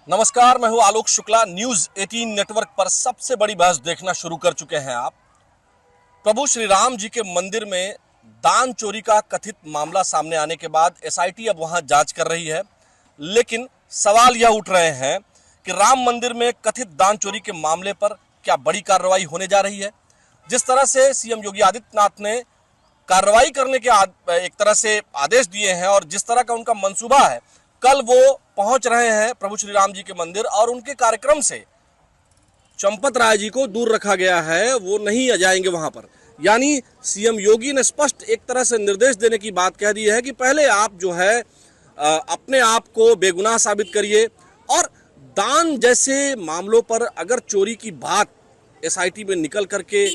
नमस्कार, मैं हूं आलोक शुक्ला। न्यूज 18 नेटवर्क पर सबसे बड़ी बहस देखना शुरू कर चुके हैं आप। प्रभु श्री राम जी के मंदिर में दान चोरी का कथित मामला सामने आने के बाद एसआईटी अब वहां जांच कर रही है। लेकिन सवाल यह उठ रहे हैं कि राम मंदिर में कथित दान चोरी के मामले पर क्या बड़ी कार्रवाई होने जा रही है। जिस तरह से सीएम योगी आदित्यनाथ ने कार्रवाई करने के एक तरह से आदेश दिए हैं और जिस तरह का उनका मंसूबा है, कल वो पहुंच रहे हैं प्रभु श्री राम जी के मंदिर और उनके कार्यक्रम से चंपत राय जी को दूर रखा गया है, वो नहीं जाएंगे वहां पर। यानी सीएम योगी ने स्पष्ट एक तरह से निर्देश देने की बात कह दी है कि पहले आप जो है अपने आप को बेगुनाह साबित करिए और दान जैसे मामलों पर अगर चोरी की बात एसआईटी में निकल करके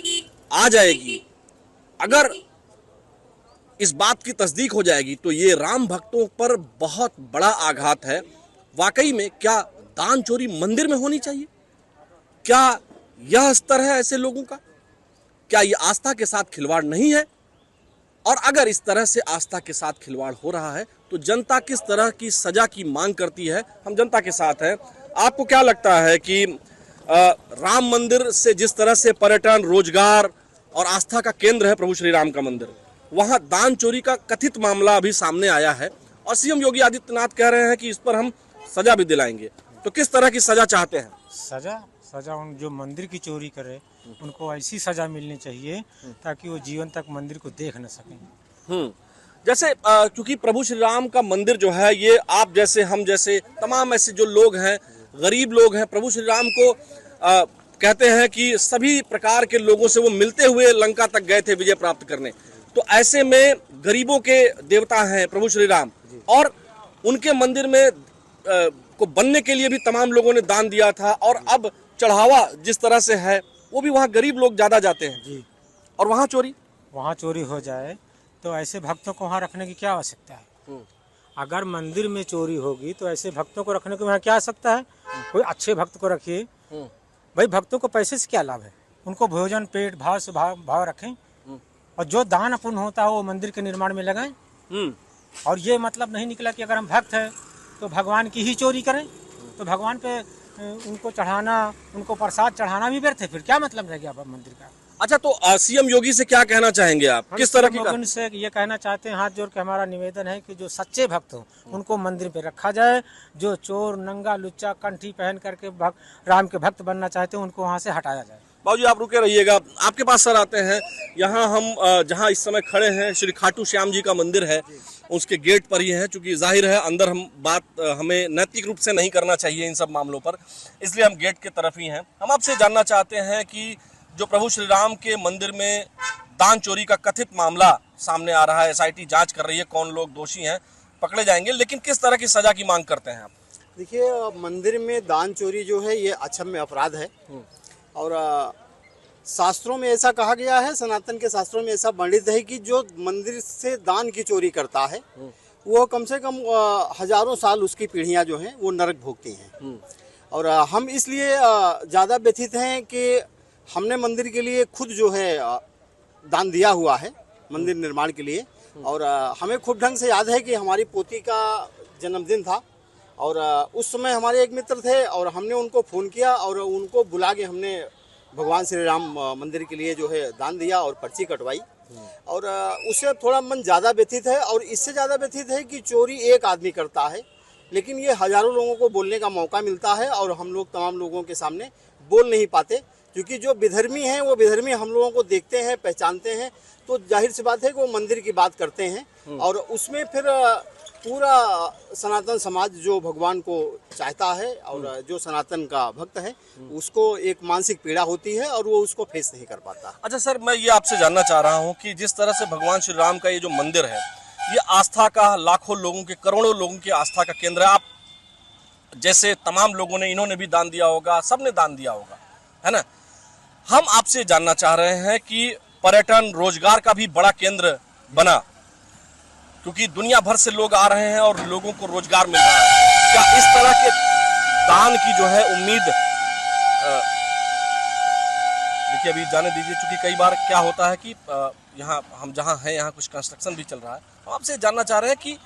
आ जाएगी, अगर इस बात की तस्दीक हो जाएगी तो ये राम भक्तों पर बहुत बड़ा आघात है। वाकई में क्या दान चोरी मंदिर में होनी चाहिए? क्या यह स्तर है ऐसे लोगों का? क्या ये आस्था के साथ खिलवाड़ नहीं है? और अगर इस तरह से आस्था के साथ खिलवाड़ हो रहा है तो जनता किस तरह की सजा की मांग करती है? हम जनता के साथ हैं। आपको क्या लगता है कि राम मंदिर से जिस तरह से पर्यटन, रोजगार और आस्था का केंद्र है प्रभु श्री राम का मंदिर, वहां दान चोरी का कथित मामला अभी सामने आया है और सीएम योगी आदित्यनाथ कह रहे हैं कि इस पर हम सजा भी दिलाएंगे। तो किस तरह की सजा चाहते हैं? सजा उन जो मंदिर की चोरी करे उनको ऐसी सजा मिलनी चाहिए ताकि वो जीवन तक मंदिर को देख न सकें। जैसे क्योंकि प्रभु श्री राम का मंदिर जो है, ये आप जैसे, हम जैसे तमाम ऐसे जो लोग हैं, गरीब लोग हैं, प्रभु श्री राम को कहते हैं कि सभी प्रकार के लोगों से वो मिलते हुए लंका तक गए थे विजय प्राप्त करने। तो ऐसे में गरीबों के देवता हैं प्रभु श्री राम, और उनके मंदिर में को बनने के लिए भी तमाम लोगों ने दान दिया था और अब चढ़ावा जिस तरह से है वो भी वहाँ गरीब लोग ज्यादा जाते हैं जी। और वहाँ चोरी हो जाए तो ऐसे भक्तों को वहाँ रखने की क्या आवश्यकता है? अगर मंदिर में चोरी होगी तो ऐसे भक्तों को रखने की वहाँ क्या आवश्यकता है? कोई अच्छे भक्त को रखिए। भाई भक्तों को पैसे से क्या लाभ है? उनको भोजन पेट भाव से भाव रखें और जो दान अपन होता है वो मंदिर के निर्माण में लगाएं। और ये मतलब नहीं निकला कि अगर हम भक्त हैं तो भगवान की ही चोरी करें, तो भगवान पे उनको चढ़ाना, उनको प्रसाद चढ़ाना भी व्यर्थ है। फिर क्या मतलब रह गया मंदिर का? अच्छा, तो सीएम योगी से क्या कहना चाहेंगे आप? किस तरह की उनसे ये कहना चाहते हैं, हाथ जोड़ के हमारा निवेदन है कि जो सच्चे भक्त हो उनको मंदिर पे रखा जाए। जो चोर, नंगा, लुच्चा, कंठी पहन करके राम के भक्त बनना चाहते हैं उनको वहाँ से हटाया जाए। बाबूजी आप रुके रहिएगा, आपके पास सर आते हैं। यहाँ हम जहाँ इस समय खड़े हैं श्री खाटू श्याम जी का मंदिर है, उसके गेट पर ही है। चूंकि जाहिर है अंदर हम बात हमें नैतिक रूप से नहीं करना चाहिए इन सब मामलों पर, इसलिए हम गेट के तरफ ही हैं। हम आपसे जानना चाहते हैं कि जो प्रभु श्री राम के मंदिर में दान चोरी का कथित मामला सामने आ रहा है, एसआईटी जांच कर रही है, कौन लोग दोषी हैं पकड़े जाएंगे, लेकिन किस तरह की सजा की मांग करते हैं आप? देखिए, मंदिर में दान चोरी जो है ये अक्षम्य अपराध है और शास्त्रों में ऐसा कहा गया है, सनातन के शास्त्रों में ऐसा वर्णित है कि जो मंदिर से दान की चोरी करता है वो कम से कम हजारों साल उसकी पीढ़ियां जो हैं वो नरक भोगती हैं। और हम इसलिए ज़्यादा व्यथित हैं कि हमने मंदिर के लिए खुद जो है दान दिया हुआ है मंदिर निर्माण के लिए। और हमें खूब ढंग से याद है कि हमारी पोती का जन्मदिन था और उस समय हमारे एक मित्र थे और हमने उनको फ़ोन किया और उनको बुला के हमने भगवान श्री राम मंदिर के लिए जो है दान दिया और पर्ची कटवाई। और उससे थोड़ा मन ज़्यादा व्यथित है। और इससे ज़्यादा व्यथित है कि चोरी एक आदमी करता है लेकिन ये हज़ारों लोगों को बोलने का मौका मिलता है और हम लोग तमाम लोगों के सामने बोल नहीं पाते, क्योंकि जो विधर्मी हैं वो विधर्मी हम लोगों को देखते हैं, पहचानते हैं, तो जाहिर सी बात है कि वो मंदिर की बात करते हैं और उसमें फिर पूरा सनातन समाज जो भगवान को चाहता है और जो सनातन का भक्त है उसको एक मानसिक पीड़ा होती है और वो उसको फेस नहीं कर पाता। अच्छा सर, मैं ये आपसे जानना चाह रहा हूँ कि जिस तरह से भगवान श्री राम का ये जो मंदिर है, ये आस्था का, लाखों लोगों के, करोड़ों लोगों की आस्था का केंद्र है। आप जैसे तमाम लोगों ने, इन्होंने भी दान दिया होगा, सबने दान दिया होगा, है ना? हम आपसे जानना चाह रहे हैं कि पर्यटन, रोजगार का भी बड़ा केंद्र बना, क्योंकि दुनिया भर से लोग आ रहे हैं और लोगों को रोजगार मिल रहा है। क्या इस तरह के दान की जो है उम्मीद, देखिए अभी जाने दीजिए, क्योंकि कई बार क्या होता है कि यहाँ हम जहाँ हैं यहाँ कुछ कंस्ट्रक्शन भी चल रहा है। हम आपसे जानना चाह रहे हैं कि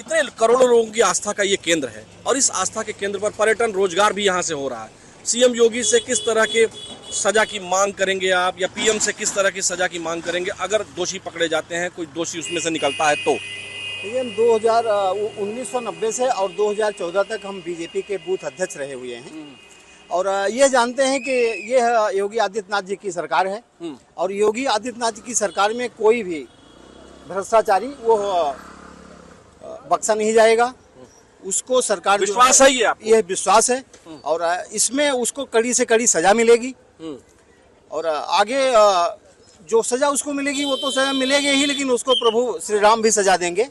इतने करोड़ों लोगों की आस्था का ये केंद्र है और इस आस्था के केंद्र पर पर्यटन रोजगार भी यहाँ से हो रहा है। सीएम योगी से किस तरह के सजा की मांग करेंगे आप, या पीएम से किस तरह की सजा की मांग करेंगे अगर दोषी पकड़े जाते हैं, कोई दोषी उसमें से निकलता है तो? देखिए, हम 1990 से और 2014 तक हम बीजेपी के बूथ अध्यक्ष रहे हुए हैं और ये जानते हैं कि ये योगी आदित्यनाथ जी की सरकार है और योगी आदित्यनाथ जी की सरकार में कोई भी भ्रष्टाचारी वो बख्शा नहीं जाएगा। उसको सरकार विश्वास है ये आपको? ये विश्वास है और इसमें उसको कड़ी से कड़ी सजा मिलेगी और आगे जो सजा उसको मिलेगी वो तो सजा मिलेगी ही, लेकिन उसको प्रभु श्री राम भी सजा देंगे।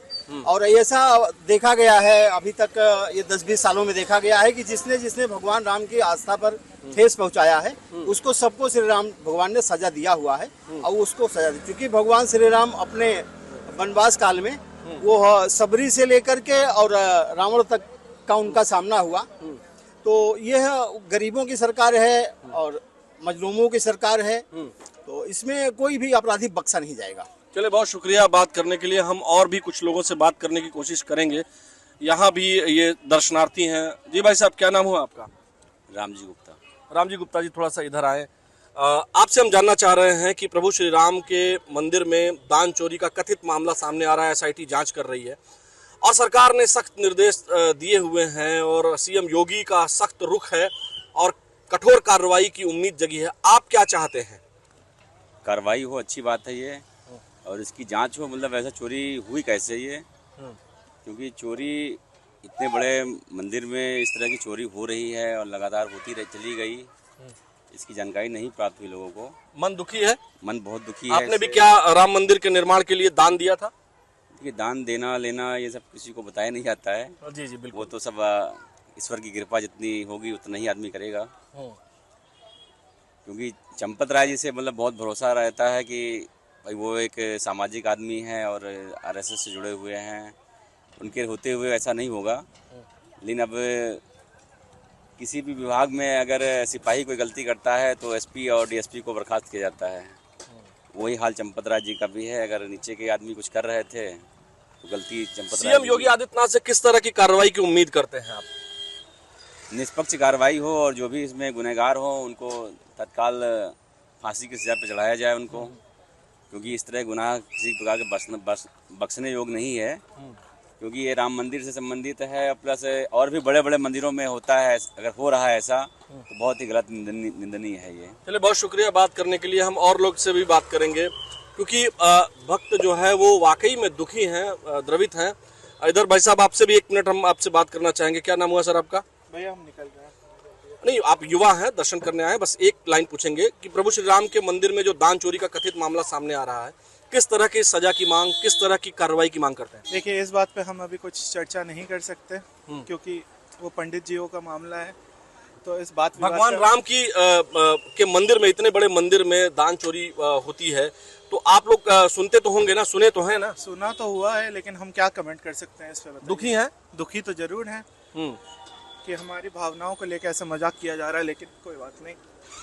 और ऐसा देखा गया है अभी तक, ये 10-20 सालों में देखा गया है कि जिसने जिसने भगवान राम की आस्था पर ठेस पहुंचाया है उसको सबको श्री राम भगवान ने सजा दिया हुआ है और उसको सजा दी, क्योंकि भगवान श्री राम अपने वनवास काल में वो सबरी से लेकर के और रावण तक का उनका सामना हुआ। तो यह गरीबों की सरकार है और मजलूमों की सरकार है, तो इसमें कोई भी अपराधी बख्शा नहीं जाएगा। चले, बहुत शुक्रिया बात करने के लिए। हम और भी कुछ लोगों से बात करने की कोशिश करेंगे। यहाँ भी ये दर्शनार्थी हैं। जी भाई साहब, क्या नाम हुआ आपका? रामजी गुप्ता। रामजी गुप्ता जी, थोड़ा सा इधर आए। आपसे हम जानना चाह रहे हैं कि प्रभु श्री राम के मंदिर में दान चोरी का कथित मामला सामने आ रहा है, एसआईटी जांच कर रही है और सरकार ने सख्त निर्देश दिए हुए हैं और सीएम योगी का सख्त रुख है और कठोर कार्रवाई की उम्मीद जगी है। आप क्या चाहते हैं? कार्रवाई हो, अच्छी बात है ये, और इसकी जांच हो। मतलब ऐसा चोरी हुई कैसे ये, क्योंकि चोरी इतने बड़े मंदिर में इस तरह की चोरी हो रही है और लगातार होती चली गई, इसकी जानकारी नहीं प्राप्त हुई लोगों को। मन दुखी है? मन बहुत दुखी है। आपने भी क्या राम मंदिर के निर्माण के लिए दान दिया था? देखिए, दान देना लेना ये सब किसी को बताया नहीं जाता है। जी जी बिल्कुल। वो तो सब ईश्वर की कृपा जितनी होगी उतना ही आदमी करेगा, क्योंकि चंपत राय जी से मतलब बहुत भरोसा रहता है कि भाई वो एक सामाजिक आदमी है और आरएसएस से जुड़े हुए हैं, उनके होते हुए ऐसा नहीं होगा। लेकिन अब किसी भी विभाग में अगर सिपाही कोई गलती करता है तो एसपी और डीएसपी को बर्खास्त किया जाता है। वही हाल चंपत राय जी का भी है। अगर नीचे के आदमी कुछ कर रहे थे तो गलती चंपत राय। सीएम योगी आदित्यनाथ से किस तरह की कार्रवाई की उम्मीद करते हैं आप? निष्पक्ष कार्रवाई हो और जो भी इसमें गुनहगार हो उनको तत्काल फांसी की सजा पर चढ़ाया जाए उनको, क्योंकि इस तरह गुनाह किसी प्रकार के बख्शने योग्य नहीं है, क्योंकि ये राम मंदिर से संबंधित है। प्लस और भी बड़े बड़े मंदिरों में होता है, अगर हो रहा है ऐसा तो बहुत ही गलत निंदनीय है ये। चलिए, बहुत शुक्रिया बात करने के लिए। हम और लोग से भी बात करेंगे, क्योंकि भक्त जो है वो वाकई में दुखी हैं, द्रवित हैं। इधर भाई साहब, आपसे भी 1 मिनट हम आपसे बात करना चाहेंगे। क्या नाम हुआ सर आपका? भैया, हम निकल गए। नहीं, आप युवा हैं, दर्शन करने आए। बस एक लाइन पूछेंगे कि प्रभु श्री राम के मंदिर में जो दान चोरी का कथित मामला सामने आ रहा है, किस तरह की सजा की मांग, किस तरह की कार्रवाई की मांग करते हैं? देखिए, इस बात पे हम अभी कुछ चर्चा नहीं कर सकते, क्योंकि वो पंडित जियों का मामला है। तो इस बात भगवान राम की के मंदिर में, इतने बड़े मंदिर में दान चोरी होती है, तो आप लोग सुनते तो होंगे ना, सुने तो हैं ना? सुना तो हुआ है, लेकिन हम क्या कमेंट कर सकते हैं इस पे? दुखी हैं? दुखी तो जरूर है कि हमारी भावनाओं को लेकर ऐसा मजाक किया जा रहा है, लेकिन कोई बात नहीं।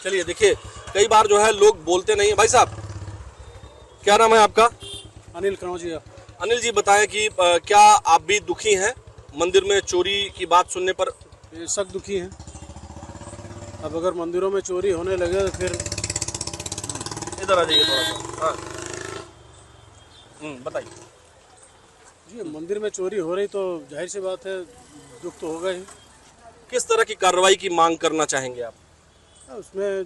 चलिए, देखिए, कई बार जो है लोग बोलते नहीं है। भाई साहब, क्या नाम है आपका? अनिल कनौजिया। अनिल जी, बताएं कि क्या आप भी दुखी हैं मंदिर में चोरी की बात सुनने पर? बेशक दुखी हैं। अब अगर मंदिरों में चोरी होने लगे तो फिर इधर आ जाइए थोड़ा सा। हाँ, बताइए जी, मंदिर में चोरी हो रही तो जाहिर सी बात है, दुख तो होगा ही। किस तरह की कार्रवाई की मांग करना चाहेंगे आप? उसमें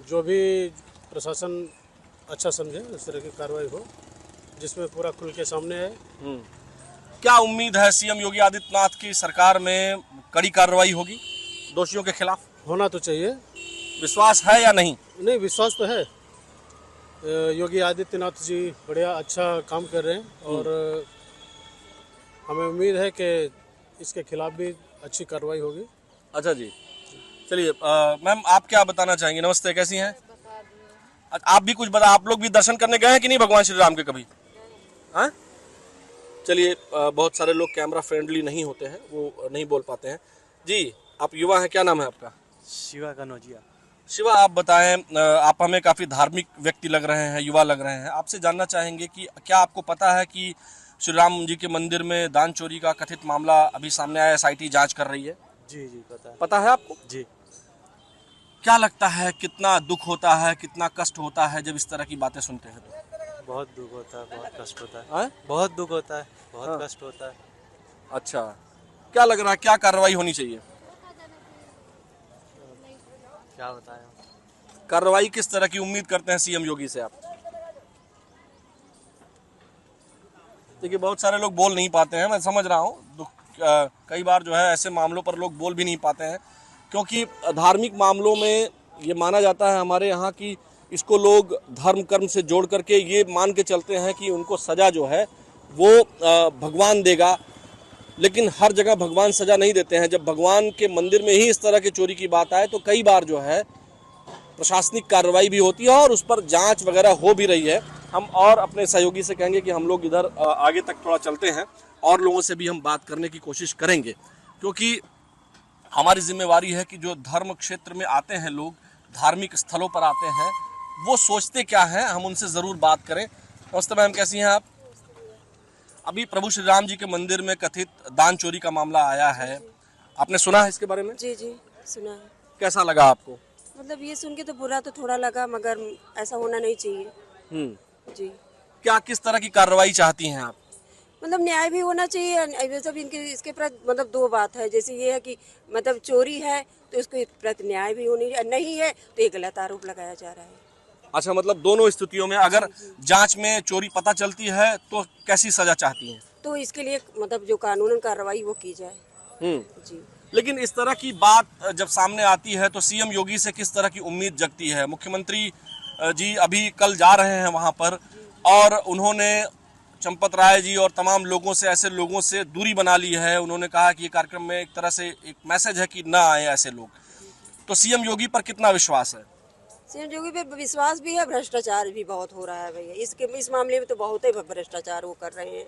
जो भी प्रशासन अच्छा समझे उस तरह की कार्रवाई हो, जिसमें पूरा खुल के सामने है। क्या उम्मीद है सीएम योगी आदित्यनाथ की सरकार में कड़ी कार्रवाई होगी दोषियों के खिलाफ? होना तो चाहिए। विश्वास है या नहीं? नहीं, विश्वास तो है। योगी आदित्यनाथ जी बढ़िया अच्छा काम कर रहे हैं और हमें उम्मीद है कि इसके खिलाफ भी अच्छी कार्रवाई होगी। अच्छा जी, चलिए मैम, आप क्या बताना चाहेंगे? नमस्ते, कैसी हैं आप? भी कुछ बता। आप लोग भी दर्शन करने गए हैं कि नहीं भगवान श्री राम के कभी? हाँ, चलिए, बहुत सारे लोग कैमरा फ्रेंडली नहीं होते हैं, वो नहीं बोल पाते हैं। जी, आप युवा हैं, क्या नाम है आपका? शिवा कनौजिया। शिवा, आप बताएं, आप हमें काफ़ी धार्मिक व्यक्ति लग रहे हैं, युवा लग रहे हैं। आपसे जानना चाहेंगे कि क्या आपको पता है कि श्री राम जी के मंदिर में दान चोरी का कथित मामला अभी सामने आया, एसआईटी जांच कर रही है। जी जी पता है आपको? जी। क्या लगता है कितना दुख होता है, कितना कष्ट होता है जब इस तरह की बातें सुनते हैं तो? बहुत दुख होता है, बहुत कष्ट होता है। हाँ? बहुत दुख होता है, बहुत हाँ। कष्ट होता है। अच्छा, क्या लग रहा है, क्या कार्रवाई होनी चाहिए? क्या बताएं? कार्रवाई किस तरह की उम्मीद करते हैं सीएम योगी से आप? देखिए बहुत सारे लोग बोल नहीं पाते हैं, मैं समझ रहा हूँ। कई बार जो है ऐसे मामलों पर लोग बोल भी नहीं पाते हैं, क्योंकि धार्मिक मामलों में ये माना जाता है हमारे यहाँ कि इसको लोग धर्म कर्म से जोड़ करके ये मान के चलते हैं कि उनको सजा जो है वो भगवान देगा। लेकिन हर जगह भगवान सजा नहीं देते हैं। जब भगवान के मंदिर में ही इस तरह की चोरी की बात आए तो कई बार जो है प्रशासनिक कार्रवाई भी होती है और उस पर जांच वगैरह हो भी रही है। हम और अपने सहयोगी से कहेंगे कि हम लोग इधर आगे तक थोड़ा चलते हैं और लोगों से भी हम बात करने की कोशिश करेंगे, क्योंकि हमारी जिम्मेवारी है कि जो धर्म क्षेत्र में आते हैं लोग, धार्मिक स्थलों पर आते हैं, वो सोचते क्या हैं, हम उनसे ज़रूर बात करें। नमस्ते मैम, कैसी हैं आप? अभी प्रभु श्री राम जी के मंदिर में कथित दान चोरी का मामला आया है, आपने सुना है इसके बारे में? जी जी सुना है। कैसा लगा आपको? मतलब ये सुन के तो बुरा तो थोड़ा लगा, मगर ऐसा होना नहीं चाहिए। जी। क्या किस तरह की कार्रवाई चाहती हैं आप? मतलब न्याय भी होना चाहिए। सब इनके इसके प्रति मतलब दो बात है, जैसे ये है कि मतलब चोरी है तो इसके प्रति न्याय भी होनी नहीं है तो ये गलत आरोप लगाया जा रहा है। अच्छा, मतलब दोनों स्थितियों में अगर जांच में चोरी पता चलती है तो कैसी सजा चाहती हैं? तो इसके लिए मतलब जो कानूनन कार्रवाई वो की जाए। जी। लेकिन इस तरह की बात जब सामने आती है तो सीएम योगी से किस तरह की उम्मीद जगती है? मुख्यमंत्री जी अभी कल जा रहे हैं वहां पर और उन्होंने चंपत राय जी और तमाम लोगों से, ऐसे लोगों से दूरी बना ली है। उन्होंने कहा कि ये कार्यक्रम में एक तरह से एक मैसेज है कि ना आए ऐसे लोग। तो सीएम योगी पर कितना विश्वास है? सीएम योगी पे विश्वास भी है, भ्रष्टाचार भी बहुत हो रहा है भैया। इस मामले में तो बहुत ही भ्रष्टाचार वो कर रहे हैं।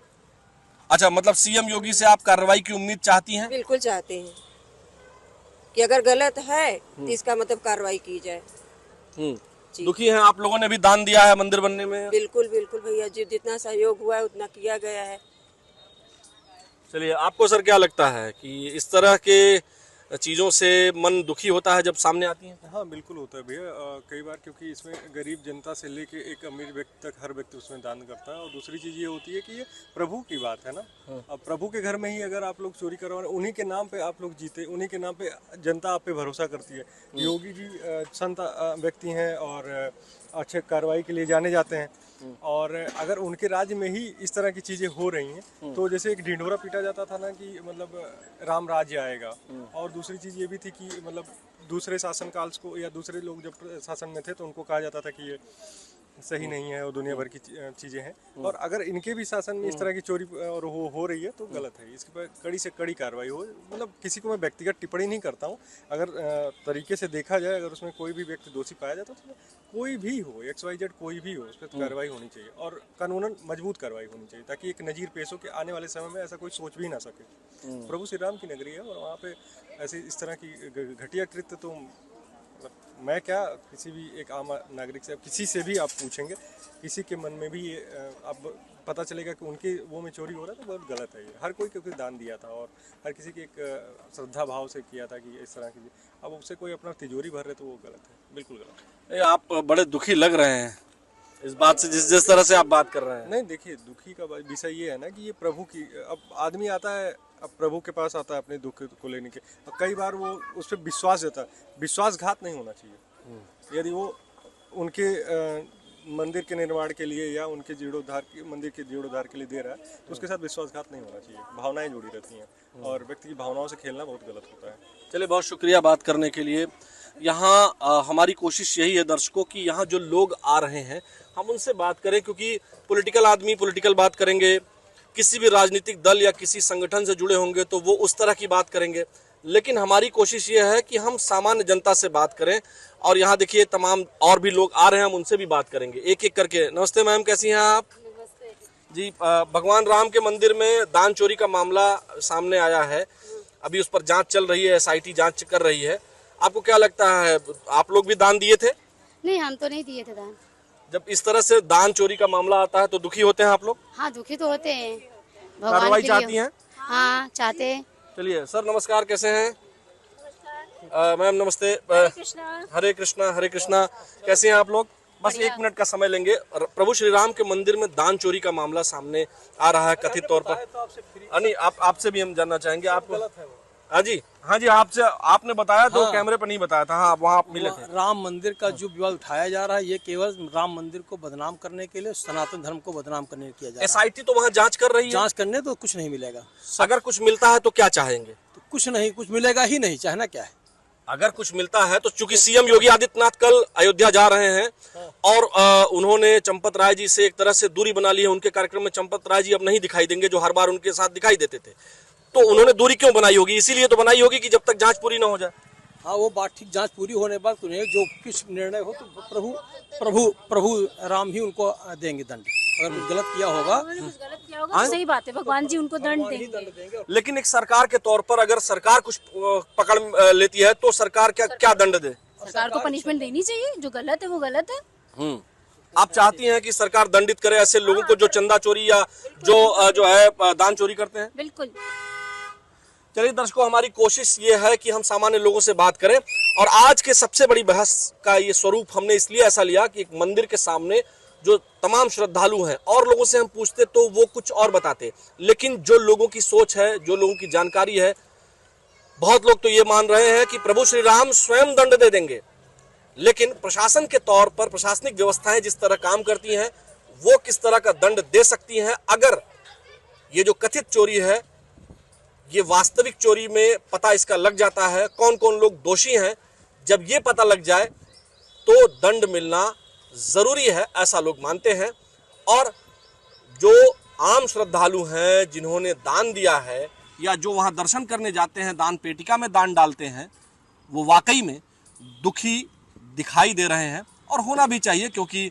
अच्छा, मतलब सीएम योगी से आप कार्रवाई की उम्मीद चाहती हैं? बिल्कुल चाहते हैं कि अगर गलत है तो इसका मतलब कार्रवाई की जाए। जी। दुखी हैं आप लोगों ने भी दान दिया है मंदिर बनने में? बिल्कुल बिल्कुल भैया जी, जितना सहयोग हुआ है उतना किया गया है। चलिए, आपको सर क्या लगता है कि इस तरह के चीज़ों से मन दुखी होता है जब सामने आती हैं? हाँ बिल्कुल होता है भैया। कई बार क्योंकि इसमें गरीब जनता से लेके एक अमीर व्यक्ति तक हर व्यक्ति उसमें दान करता है। और दूसरी चीज़ ये होती है कि ये प्रभु की बात है ना। अब प्रभु के घर में ही अगर आप लोग चोरी करवा, उन्हीं के नाम पे आप लोग जीते, उन्हीं के नाम पे जनता आप पे भरोसा करती है। योगी जी संत व्यक्ति हैं और अच्छे कार्रवाई के लिए जाने जाते हैं। और अगर उनके राज्य में ही इस तरह की चीज़ें हो रही हैं तो जैसे एक ढिंढोरा पीटा जाता था ना कि मतलब राम राज्य आएगा। और दूसरी चीज़ ये भी थी कि मतलब दूसरे शासनकाल को या दूसरे लोग जब शासन में थे तो उनको कहा जाता था कि ये सही नहीं है और दुनिया भर की चीज़ें हैं। और अगर इनके भी शासन में इस तरह की चोरी और हो रही है तो गलत है। इसके पर कड़ी से कड़ी कार्रवाई हो। मतलब किसी को मैं व्यक्तिगत टिप्पणी नहीं करता हूँ। अगर तरीके से देखा जाए, अगर उसमें कोई भी व्यक्ति दोषी पाया जाता तो कोई भी हो, XYZ कोई भी हो, उस पर तो कार्रवाई होनी चाहिए और कानूनन मजबूत कार्रवाई होनी चाहिए, ताकि एक नज़ीर पेश हो कि आने वाले समय में ऐसा कोई सोच भी ना सके। प्रभु श्री राम की नगरी है और वहाँ पे ऐसे इस तरह की घटिया कृत्य तो मैं क्या, किसी भी एक आम नागरिक से, किसी से भी आप पूछेंगे, किसी के मन में भी ये अब पता चलेगा कि उनके वो में चोरी हो रहा है तो बहुत गलत है ये। हर कोई क्योंकि दान दिया था और हर किसी की एक श्रद्धा भाव से किया था कि इस तरह की, अब उससे कोई अपना तिजोरी भर रहे तो वो गलत है, बिल्कुल गलत है। आप बड़े दुखी लग रहे हैं इस बात से, जिस तरह से आप बात कर रहे हैं। नहीं देखिए, दुखी का विषय ये है ना कि ये प्रभु की, अब आदमी आता है, अब प्रभु के पास आता है अपने दुख को लेने के, कई बार वो उस पर विश्वास देता है। विश्वासघात नहीं होना चाहिए। यदि वो उनके मंदिर के निर्माण के लिए या उनके जीर्णोद्धार के, मंदिर के जीर्णोद्धार के लिए दे रहा है तो उसके साथ विश्वासघात नहीं होना चाहिए। भावनाएं जुड़ी रहती हैं और व्यक्ति की भावनाओं से खेलना बहुत गलत होता है। चलिए, बहुत शुक्रिया बात करने के लिए। यहाँ हमारी कोशिश यही है दर्शकों की यहाँ जो लोग आ रहे हैं हम उनसे बात करें, क्योंकि पॉलिटिकल आदमी पॉलिटिकल बात करेंगे, किसी भी राजनीतिक दल या किसी संगठन से जुड़े होंगे तो वो उस तरह की बात करेंगे। लेकिन हमारी कोशिश ये है कि हम सामान्य जनता से बात करें। और यहाँ देखिए तमाम और भी लोग आ रहे हैं, हम उनसे भी बात करेंगे एक एक करके। नमस्ते मैम, कैसी हैं आप? जी, भगवान राम के मंदिर में दान चोरी का मामला सामने आया है, अभी उस पर जांच चल रही है, SIT जांच कर रही है। आपको क्या लगता है, आप लोग भी दान दिए थे? नहीं, हम तो नहीं दिए थे दान। जब इस तरह से दान चोरी का मामला आता है तो दुखी होते हैं आप लोग? हाँ, दुखी तो होते हैं। भगवान कार्रवाई के लिए चाहती हैं? हाँ चाहते हैं। चलिए सर, नमस्कार, कैसे हैं? मैम नमस्ते। हरे कृष्णा, हरे कृष्णा। कैसे हैं आप लोग? बस 1 मिनट का समय लेंगे। प्रभु श्री राम के मंदिर में दान चोरी का मामला सामने आ रहा है कथित तौर पर। नहीं, आपसे भी हम जानना चाहेंगे। आप हाँ जी, आपसे आपने बताया तो कैमरे पर नहीं बताया था। हाँ, वहाँ आप मिले थे। राम मंदिर का जो विवाद उठाया जा रहा है, ये केवल राम मंदिर को बदनाम करने के लिए, सनातन धर्म को बदनाम करने के लिए किया जा रहा है। एसआईटी तो वहाँ जांच कर रही है। जांच करने तो कुछ नहीं मिलेगा। अगर कुछ मिलता है तो क्या चाहेंगे? तो कुछ नहीं, कुछ मिलेगा ही नहीं, चाहना क्या है। अगर कुछ मिलता है तो चूंकि सीएम योगी आदित्यनाथ कल अयोध्या जा रहे हैं और उन्होंने चंपत राय जी से एक तरह से दूरी बना ली है। उनके कार्यक्रम में चंपत राय जी अब नहीं दिखाई देंगे, जो हर बार उनके साथ दिखाई देते थे। तो उन्होंने दूरी क्यों बनाई होगी? इसीलिए तो बनाई होगी कि जब तक जांच पूरी ना हो जाए। हाँ, वो बात ठीक, जांच पूरी होने के बाद जो किस निर्णय हो तो प्रभु राम ही उनको देंगे दंड। अगर कुछ गलत किया होगा तो सही बात है, भगवान जी उनको दंड देंगे। लेकिन एक सरकार के तौर पर अगर सरकार कुछ पकड़ लेती है तो सरकार क्या दंड दे? सरकार को पनिशमेंट देनी चाहिए, जो गलत है वो गलत है। आप चाहती हैं कि सरकार दंडित करे ऐसे लोगों को जो चंदा चोरी या जो है दान चोरी करते हैं? बिल्कुल। चलिए दर्शकों, हमारी कोशिश ये है कि हम सामान्य लोगों से बात करें। और आज के सबसे बड़ी बहस का ये स्वरूप हमने इसलिए ऐसा लिया कि एक मंदिर के सामने जो तमाम श्रद्धालु हैं और लोगों से हम पूछते तो वो कुछ और बताते, लेकिन जो लोगों की सोच है, जो लोगों की जानकारी है, बहुत लोग तो ये मान रहे हैं कि प्रभु श्री राम स्वयं दंड दे देंगे। लेकिन प्रशासन के तौर पर प्रशासनिक व्यवस्थाएं जिस तरह काम करती हैं, वो किस तरह का दंड दे सकती हैं अगर ये जो कथित चोरी है, ये वास्तविक चोरी में पता इसका लग जाता है, कौन कौन लोग दोषी हैं, जब ये पता लग जाए तो दंड मिलना जरूरी है, ऐसा लोग मानते हैं। और जो आम श्रद्धालु हैं जिन्होंने दान दिया है या जो वहां दर्शन करने जाते हैं, दान पेटिका में दान डालते हैं, वो वाकई में दुखी दिखाई दे रहे हैं। और होना भी चाहिए, क्योंकि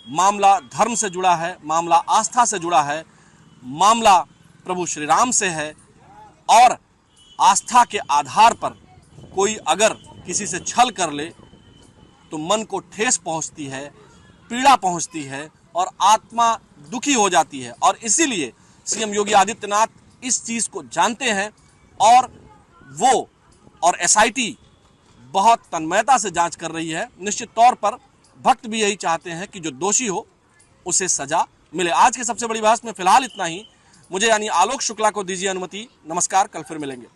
मामला धर्म से जुड़ा है, मामला आस्था से जुड़ा है, मामला प्रभु श्री राम से है। और आस्था के आधार पर कोई अगर किसी से छल कर ले तो मन को ठेस पहुंचती है, पीड़ा पहुंचती है और आत्मा दुखी हो जाती है। और इसीलिए सीएम योगी आदित्यनाथ इस चीज को जानते हैं और वो और एसआईटी बहुत तन्मयता से जांच कर रही है। निश्चित तौर पर भक्त भी यही चाहते हैं कि जो दोषी हो उसे सजा मिले। आज के सबसे बड़ी बहस में फिलहाल इतना ही। मुझे यानी आलोक शुक्ला को दीजिए अनुमति। नमस्कार, कल फिर मिलेंगे।